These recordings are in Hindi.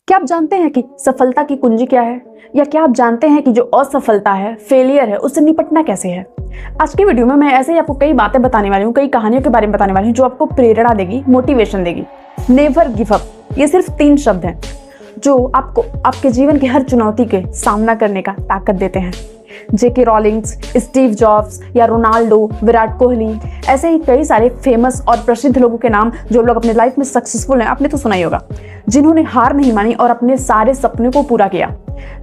क्या आप जानते हैं कि सफलता की कुंजी क्या है? या क्या आप जानते हैं कि जो असफलता है, फेलियर है, उससे निपटना कैसे है? आज की वीडियो में मैं ऐसे ही आपको कई बातें बताने वाली हूँ, कई कहानियों के बारे में बताने वाली हूँ जो आपको प्रेरणा देगी, मोटिवेशन देगी। नेवर गिव अप, ये सिर्फ 3 शब्द हैं जो आपको आपके जीवन की हर चुनौती के सामना करने का ताकत देते हैं। जेके रॉलिंग्स, स्टीव जॉब्स या रोनाल्डो, विराट कोहली, ऐसे ही कई सारे फेमस और प्रसिद्ध लोगों के नाम जो लोग अपने लाइफ में सक्सेसफुल हैं, आपने तो सुना ही होगा, जिन्होंने हार नहीं मानी और अपने सारे सपने को पूरा किया।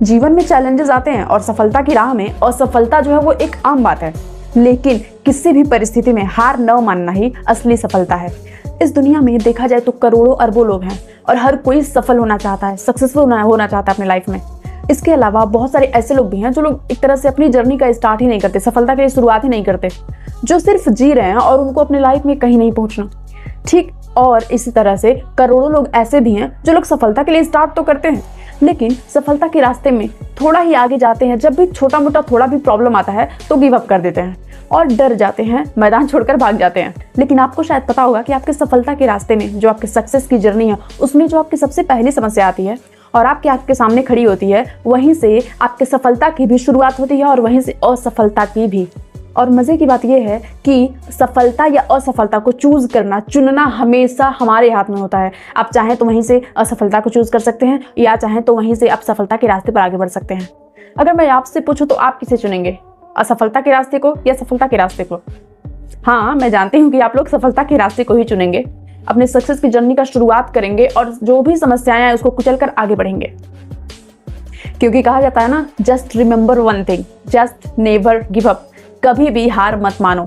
जीवन में चैलेंजेस आते हैं और सफलता की राह में असफलता जो है वो एक आम बात है, लेकिन किसी भी परिस्थिति में हार न मानना ही असली सफलता है। इस दुनिया में देखा जाए तो करोड़ों अरबों लोग हैं और हर कोई सफल होना चाहता है, सक्सेसफुल होना चाहता है अपने लाइफ में। इसके अलावा बहुत सारे ऐसे लोग भी हैं जो लोग एक तरह से अपनी जर्नी का स्टार्ट ही नहीं करते, सफलता के लिए शुरुआत ही नहीं करते, जो सिर्फ जी रहे हैं और उनको अपने लाइफ में कहीं नहीं पहुंचना। ठीक, और इसी तरह से करोड़ों लोग ऐसे भी हैं जो लोग सफलता के लिए स्टार्ट तो करते हैं, लेकिन सफलता के रास्ते में थोड़ा ही आगे जाते हैं, जब भी छोटा मोटा थोड़ा भी प्रॉब्लम आता है तो गिव अप कर देते हैं और डर जाते हैं, मैदान छोड़कर भाग जाते हैं। लेकिन आपको शायद पता होगा कि आपके सफलता के रास्ते में, जो आपके सक्सेस की जर्नी है, उसमें जो आपकी सबसे पहली समस्या आती है और आपके सामने खड़ी होती है, वहीं से आपके सफलता की भी शुरुआत होती है और वहीं से असफलता की भी। और मज़े की बात यह है कि सफलता या असफलता को चूज करना, चुनना हमेशा हमारे हाथ में होता है। आप चाहें तो वहीं से असफलता को चूज कर सकते हैं या चाहें तो वहीं से आप सफलता के रास्ते पर आगे बढ़ सकते हैं। अगर मैं आपसे पूछूं तो आप किसे चुनेंगे, असफलता के रास्ते को या सफलता के रास्ते को? हाँ, मैं जानती हूँ कि आप लोग सफलता के रास्ते को ही चुनेंगे, अपने सक्सेस की जर्नी का शुरुआत करेंगे और जो भी समस्याएं हैं उसको कुचलकर आगे बढ़ेंगे। क्योंकि कहा जाता है ना, just remember one thing, just never give up, कभी भी हार मत मानो।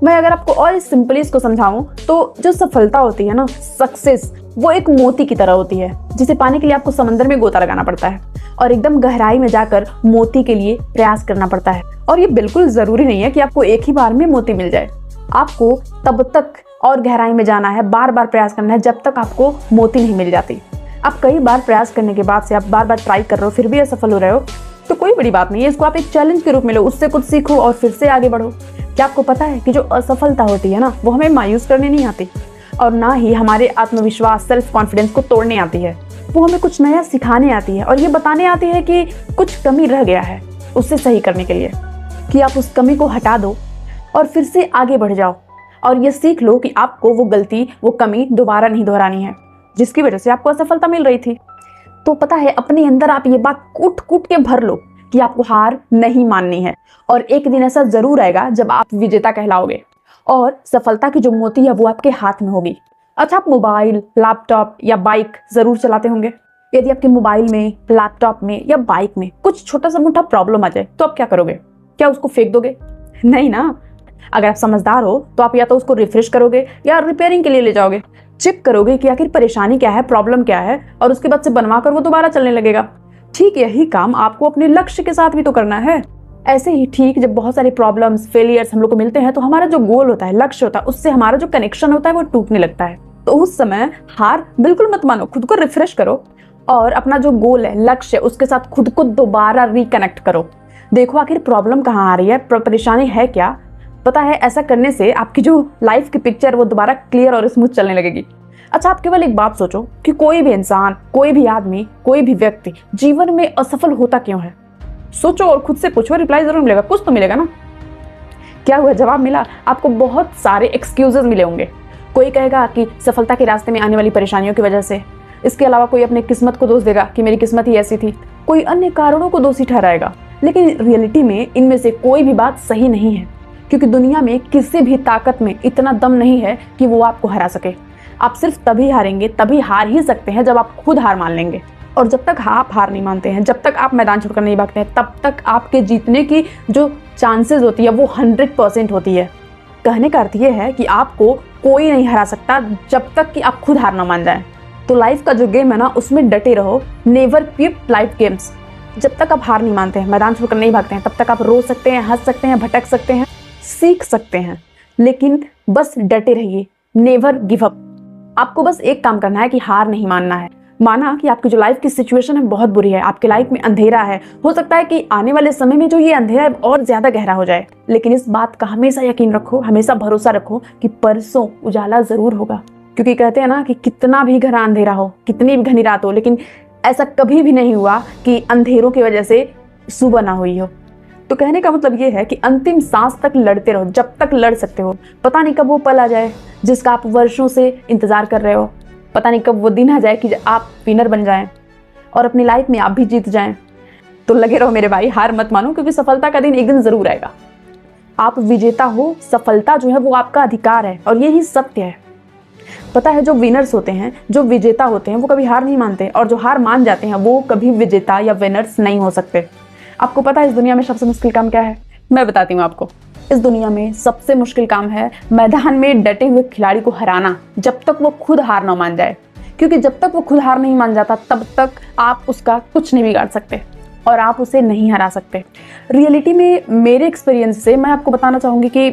मैं अगर आपको और इस सिंपली इसको समझाऊं तो जो सफलता होती है ना, सक्सेस, वो एक मोती की तरह होती है जिसे पाने के लिए आपको समंदर में गोता लगाना पड़ता है और एकदम गहराई में जाकर मोती के लिए प्रयास करना पड़ता है। और ये बिल्कुल जरूरी नहीं है कि आपको एक ही बार में मोती मिल जाए, आपको तब तक और गहराई में जाना है, बार बार प्रयास करना है जब तक आपको मोती नहीं मिल जाती। आप कई बार प्रयास करने के बाद से आप बार बार ट्राई कर रहे हो, फिर भी असफल हो रहे हो, तो कोई बड़ी बात नहीं है, इसको आप एक चैलेंज के रूप में लो, उससे कुछ सीखो और फिर से आगे बढ़ो। क्या आपको पता है कि जो असफलता होती है ना, वो हमें मायूस करने नहीं आती और ना ही हमारे आत्मविश्वास, सेल्फ कॉन्फिडेंस को तोड़ने आती है। वो हमें कुछ नया सिखाने आती है और ये बताने आती है कि कुछ कमी रह गया है, उससे सही करने के लिए, कि आप उस कमी को हटा दो और फिर से आगे बढ़ जाओ और ये सीख लो कि आपको वो गलती, वो कमी दोबारा नहीं दोहरानी है जिसकी वजह से आपको असफलता मिल रही थी। तो पता है, अपने अंदर आप ये बात कूट कूट के भर लो कि आपको हार नहीं माननी है और एक दिन ऐसा जरूर आएगा जब आप विजेता कहलाओगे और सफलता की जो मोती है वो आपके हाथ में होगी। अच्छा, आप मोबाइल, लैपटॉप या बाइक जरूर चलाते होंगे। यदि आपके मोबाइल में, लैपटॉप में या बाइक में कुछ छोटा सा मोटा प्रॉब्लम आ जाए तो आप क्या करोगे? क्या उसको फेंक दोगे? नहीं ना। अगर आप समझदार हो तो आप या तो उसको रिफ्रेश करोगे या रिपेयरिंग के लिए ले जाओगे, चेक करोगे कि आखिर परेशानी क्या है, प्रॉब्लम क्या है, और उसके बाद से बनवा कर वो दोबारा चलने लगेगा। ठीक यही काम आपको अपने लक्ष्य के साथ भी तो करना है। ऐसे ही ठीक, जब बहुत सारे प्रॉब्लम्स, फेलियर्स हम लोग को मिलते हैं तो हमारा जो गोल होता है, लक्ष्य होता है, उससे हमारा जो कनेक्शन होता है वो टूटने लगता है। तो उस समय हार बिल्कुल मत मानो, खुद को रिफ्रेश करो और अपना जो गोल है, लक्ष्य, उसके साथ खुद को दोबारा रिकनेक्ट करो। देखो आखिर प्रॉब्लम कहाँ आ रही है, परेशानी है क्या। पता है, ऐसा करने से आपकी जो लाइफ की पिक्चर वो दोबारा क्लियर और स्मूथ चलने लगेगी। अच्छा, आप केवल एक बात सोचो कि कोई भी इंसान, कोई भी आदमी, कोई भी व्यक्ति जीवन में असफल होता क्यों है? सोचो और खुद से पूछो, रिप्लाई जरूर मिलेगा, कुछ तो मिलेगा ना। क्या हुआ? जवाब मिला? आपको बहुत सारे एक्सक्यूजेस मिले होंगे। कोई कहेगा कि सफलता के रास्ते में आने वाली परेशानियों की वजह से, इसके अलावा कोई अपने किस्मत को दोष देगा कि मेरी किस्मत ही ऐसी थी, कोई अन्य कारणों को दोषी ठहराएगा। लेकिन रियलिटी में इनमें से कोई भी बात सही नहीं है, क्योंकि दुनिया में किसी भी ताकत में इतना दम नहीं है कि वो आपको हरा सके। आप सिर्फ तभी हारेंगे, तभी हार ही सकते हैं जब आप खुद हार मान लेंगे। और जब तक आप हार नहीं मानते हैं, जब तक आप मैदान छोड़कर नहीं भागते हैं, तब तक आपके जीतने की जो चांसेस होती है वो 100% होती है। कहने का अर्थ ये है कि आपको कोई नहीं हरा सकता जब तक कि आप खुद हार ना मान जाए। तो लाइफ का जो गेम है ना, उसमें डटे रहो, नेवर क्विट लाइफ गेम्स। जब तक आप हार नहीं मानते हैं, मैदान छोड़कर नहीं भागते हैं, तब तक आप रो सकते हैं, हंस सकते हैं, भटक सकते हैं, सीख सकते हैं, लेकिन बस डटे रहिए, नेवर गिव अप। आपको बस एक काम करना है कि हार नहीं मानना है। माना कि आपकी जो लाइफ की सिचुएशन है बहुत बुरी है, आपकी लाइफ में अंधेरा है, हो सकता है कि आने वाले समय में जो ये अंधेरा है और ज्यादा गहरा हो जाए, लेकिन इस बात का हमेशा यकीन रखो, हमेशा भरोसा रखो कि परसों उजाला जरूर होगा। क्योंकि कहते हैं ना कि कितना भी घना अंधेरा हो, कितनी भी घनी रात हो, लेकिन ऐसा कभी भी नहीं हुआ कि अंधेरों की वजह से सुबह ना हुई हो। तो कहने का मतलब ये है कि अंतिम सांस तक लड़ते रहो, जब तक लड़ सकते हो। पता नहीं कब वो पल आ जाए जिसका आप वर्षों से इंतजार कर रहे हो। पता नहीं कब वो दिन आ जाए कि आप विनर बन जाएं और अपनी लाइफ में आप भी जीत जाएं। तो लगे रहो मेरे भाई, हार मत मानो, क्योंकि सफलता का दिन एक दिन जरूर आएगा। आप विजेता हो, सफलता जो है वो आपका अधिकार है और यही सत्य है। पता है, जो विनर्स होते हैं, जो विजेता होते हैं, वो कभी हार नहीं मानते, और जो हार मान जाते हैं वो कभी विजेता या विनर्स नहीं हो सकते। आपको पता है इस दुनिया में सबसे मुश्किल काम क्या है? मैं बताती हूँ आपको। इस दुनिया में सबसे मुश्किल काम है मैदान में डटे हुए खिलाड़ी को हराना, जब तक वो खुद हार ना मान जाए। क्योंकि जब तक वो खुद हार नहीं मान जाता तब तक आप उसका कुछ नहीं बिगाड़ सकते और आप उसे नहीं हरा सकते। रियलिटी में मेरे एक्सपीरियंस से मैं आपको बताना चाहूँगी कि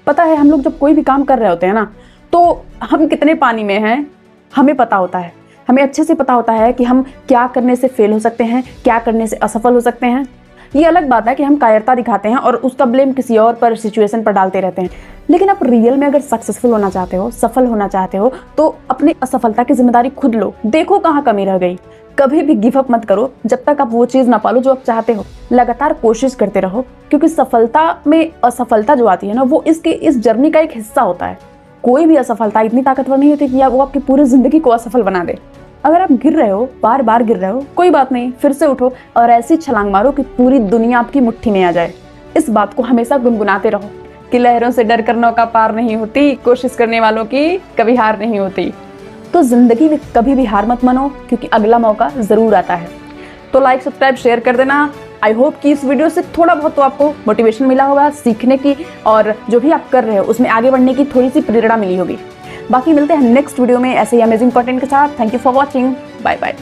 पता है, हम लोग जब कोई भी काम कर रहे होते हैं ना, तो हम कितने पानी में हैं हमें पता होता है। हमें अच्छे से पता होता है कि हम क्या करने से फेल हो सकते हैं, क्या करने से असफल हो सकते हैं। ये अलग बात है कि हम कायरता दिखाते हैं और उसका ब्लेम किसी और पर, सिचुएशन पर डालते रहते हैं। लेकिन आप रियल में अगर सक्सेसफुल होना चाहते हो, सफल होना चाहते हो, तो अपनी असफलता की जिम्मेदारी खुद लो। देखो कहाँ कमी रह गई। कभी भी गिव अप मत करो जब तक आप वो चीज़ ना पालो जो आप चाहते हो। लगातार कोशिश करते रहो, क्योंकि सफलता में असफलता जो आती है ना, वो इस जर्नी का एक हिस्सा होता है। कोई भी असफलता इतनी ताकतवर नहीं होती कि वो आपकी पूरी जिंदगी को असफल बना दे। अगर आप गिर रहे हो, बार बार गिर रहे हो, कोई बात नहीं, फिर से उठो और ऐसी छलांग मारो कि पूरी दुनिया आपकी मुट्ठी में आ जाए। इस बात को हमेशा गुनगुनाते रहो कि लहरों से डर कर नौका पार नहीं होती, कोशिश करने वालों की कभी हार नहीं होती। तो जिंदगी में कभी भी हार मत मानो, क्योंकि अगला मौका जरूर आता है। तो लाइक, सब्सक्राइब, शेयर कर देना। आई होप कि इस वीडियो से थोड़ा बहुत तो आपको मोटिवेशन मिला होगा सीखने की, और जो भी आप कर रहे हो उसमें आगे बढ़ने की थोड़ी सी प्रेरणा मिली होगी। बाकी मिलते हैं नेक्स्ट वीडियो में ऐसे ही अमेजिंग कंटेंट के साथ। Thank you for watching. Bye bye.